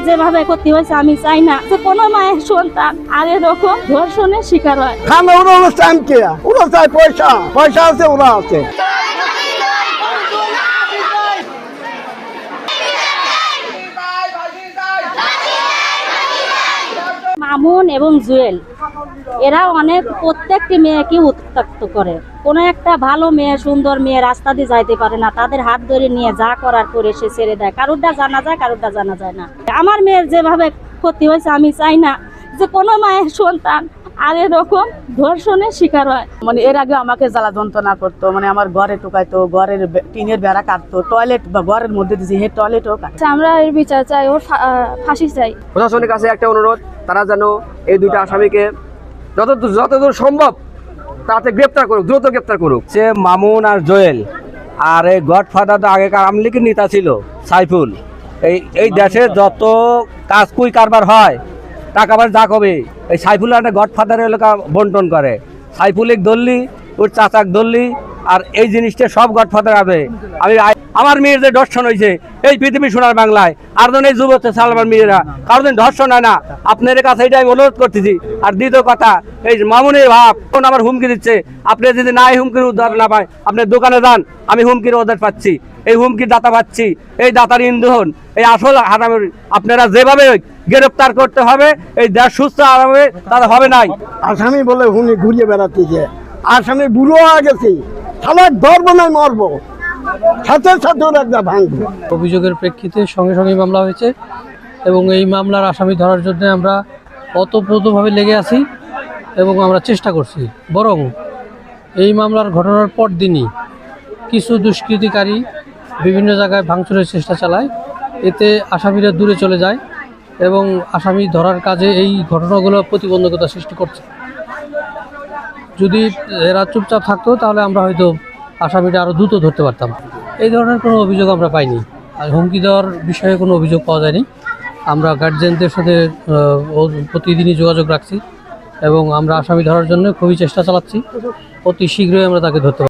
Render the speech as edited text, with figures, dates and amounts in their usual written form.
যেভাবে ক্ষতি হয়েছে আমি চাই না যে কোনো মায়ের সন্তান আর এরকম ধর্ষণের শিকার হয়। খানা ওরা চান কে? ওরা চায় পয়সা, পয়সা আছে ওরা আছে। মামুন এবং জুয়েল এরা অনেক প্রত্যেকটি মেয়েকে উত্ত্যক্ত করে। কোনো একটা ভালো মেয়ে, সুন্দর মেয়ে রাস্তা দিয়ে যাইতে পারে না, তাদের হাত ধরে নিয়ে যা করার করে সে ছেড়ে দেয়। কারোরটা জানা যায়, কারোরটা জানা যায় না। আমার মেয়ের যেভাবে ক্ষতি হয়েছে আমি চাই না যে কোনো মায়ের সন্তান আর এরকম ধর্ষণের শিকার হয়। মানে এর আগে আমাকে জ্বালা যন্ত্রণা করতো, মানে আমার ঘরে ঢুকাইতো, ঘরের টিনের বেড়া কাটতো, টয়লেট বা ঘরের মধ্যে দিয়েছি হে টয়লেটও কাটতো। আমরা এর বিচার চাই, ওর ফাঁসি চাই। প্রশাসনের কাছে একটা অনুরোধ, তারা যেন এই দুইটা আসামিকে যতদূর সম্ভব তাতে গ্রেপ্তার করুক, দ্রুত গ্রেপ্তার করুক। সে মামুন আর জোয়েল আর এই গডফাদার তো আগেকার আওয়ামী লীগের নেতা ছিল সাইফুল। এই দেশে যত কাজ কুই কারবার হয়, টাকা পয়সা যা কবে, এই সাইফুল একটা গডফাদার এলাকা বন্টন করে। সাইফুলিক দললি, ওর চাচাক দললি, আর এই জিনিসটা সব গডফাদার হবে। আমার মেয়ের যে ধর্ষণ হয়েছে এই পৃথিবী সোনার বাংলায়, আর এই যুবক সালমান মেয়েরা কারোদিন ধর্ষণ হয় না। আপনাদের কাছে এইটা আমি অনুরোধ করতেছি। আর দ্বিতীয় কথা, এই মামুনের ভাব কোন আমার হুমকি দিচ্ছে, আপনি যদি না এই হুমকির উদ্ধার না পায়, আপনি দোকানে যান, আমি হুমকির উদ্ধার পাচ্ছি, এই হুমকির দাতা পাচ্ছি, এই দাতার ইন্ধন, এই আসল হারামের আপনারা যেভাবে গ্রেপ্তার করতে হবে, এই দেশ সুস্থ হবে, তারা হবে নাই। আসামি বলে হুনি ঘুরিয়ে বেড়াতেছে, আসামি বুড়ো হয়ে গেছে, খাবার ধরবো না মরবো, সাথে সাথে ওরা একটা ভাঙবো। অভিযোগের প্রেক্ষিতে সঙ্গে সঙ্গে মামলা হয়েছে এবং এই মামলার আসামি ধরার জন্য আমরা ওতপ্রোতভাবে লেগে আছি এবং আমরা চেষ্টা করছি। বরং এই মামলার ঘটনার পর দিনই কিছু দুষ্কৃতিকারী বিভিন্ন জায়গায় ভাঙচুরের চেষ্টা চালায়, এতে আসামিরা দূরে চলে যায় এবং আসামি ধরার কাজে এই ঘটনাগুলো প্রতিবন্ধকতা সৃষ্টি করছে। যদি এরা চুপচাপ থাকতো তাহলে আমরা হয়তো আসামিটা আরও দ্রুত ধরতে পারতাম। এই ধরনের কোনো অভিযোগ আমরা পাইনি, আর হুমকি দেওয়ার বিষয়ে কোনো অভিযোগ পাওয়া যায়নি। আমরা গার্জিয়ানদের সাথে প্রতিদিনই যোগাযোগ রাখছি এবং আমরা আসামি ধরার জন্য খুবই চেষ্টা চালাচ্ছি। অতি শীঘ্রই আমরা তাকে ধরতে পারব।